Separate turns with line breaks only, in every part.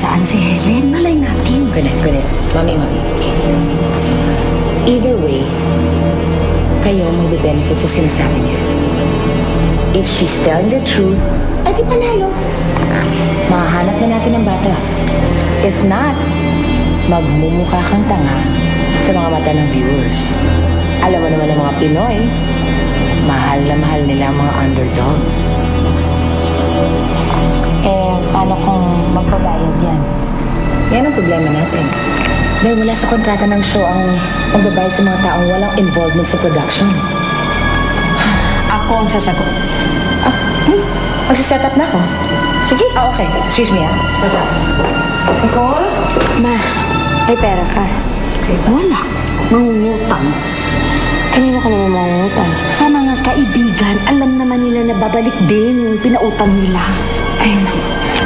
saan si Helen. Malay natin.
Kulit. Mami. Okay. Either way, kayo magbe-benefit sa sinasabi niya. If she's telling the truth, di panalo. Mahahanap na natin ang bata. If not, magmumukha kang tanga sa mga mata ng viewers. Alam mo naman ang mga Pinoy, mahal na mahal nila ang mga underdogs. Paano kung magbabayad yan? Yan ang problema natin. Dahil wala sa kontrata ng show ang magbabayad sa mga taong walang involvement sa production.
Ako ang sasagot.
Magsiset up na ako. Sige. Okay. Excuse me, Nicole?
Ma, may pera ka.
Okay, wala. Mangungutang.
Kanino ka naman mangungutang?
Sa mga kaibigan, alam naman nila na babalik din yung pinautang nila.
Ay,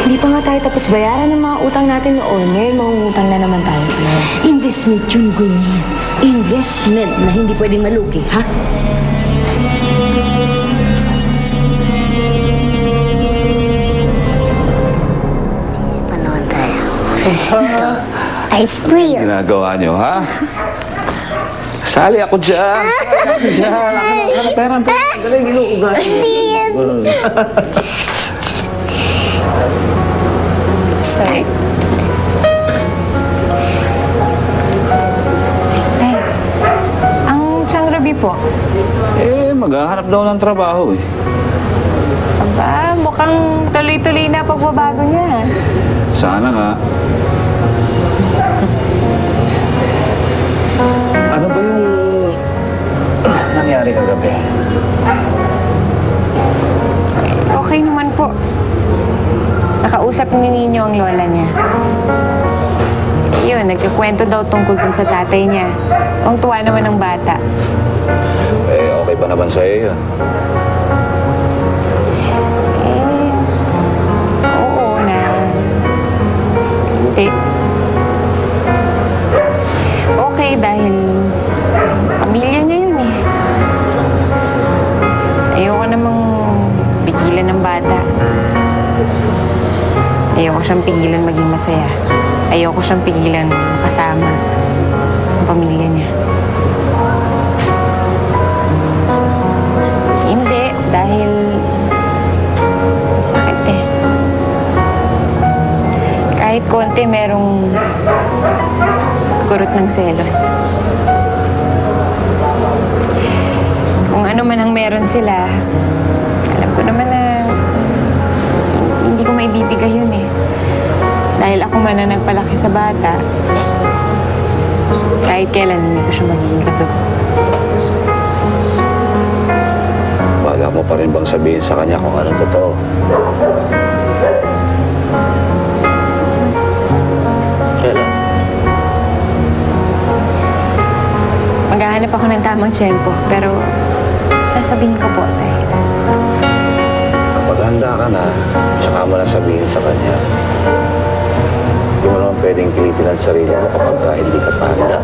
hindi pa nga tayo tapos bayaran ng mga utang natin noon. Ngayon, mangungutang na naman tayo.
Investment yun, Gwyneth. Investment na hindi pwedeng malugi, ha?
Panood tayo. Ito, ice sprayer.
Ginagawa nyo, ha? Sali ako dyan. Pera. Dali, ginuugat.
Sorry. Ang Chang Rabi po.
Maghahanap daw ng trabaho,
Aba, mukhang tuloy-tuloy na pagbabago niya.
Sana nga. Ano ba yung nangyari kagabi?
Okay naman po. Nakausap ni Nino ang lola niya. Yun, nagkikwento daw tungkol dun sa tatay niya. Ang tuwa naman ng bata.
Okay ba naman sa'yo yun?
Oo na. Hindi. Okay, dahil pamilya niya yun eh. Ayoko namang pigilan ng bata. Ayoko siyang pigilan maging masaya. Ayoko siyang pigilan makasama ang pamilya niya. Hindi, dahil sakit eh. Kahit konti merong kurot ng selos. Kung ano man ang meron sila, alam ko naman na hindi ko maibibigay yun eh. Dahil ako man na nagpalaki sa bata, kahit kailan hindi ko siya magiging kadugo.
Wala mo pa rin bang sabihin sa kanya kung anong totoo? Kailan?
Maghahanap ako ng tamang tiyempo, pero sasabihin ko po dahil
Kapag handa ka na, tsaka mo na sabihin sa kanya. Hindi mo naman pwedeng pilitin ang sarili mo kapag hindi ka pa handa.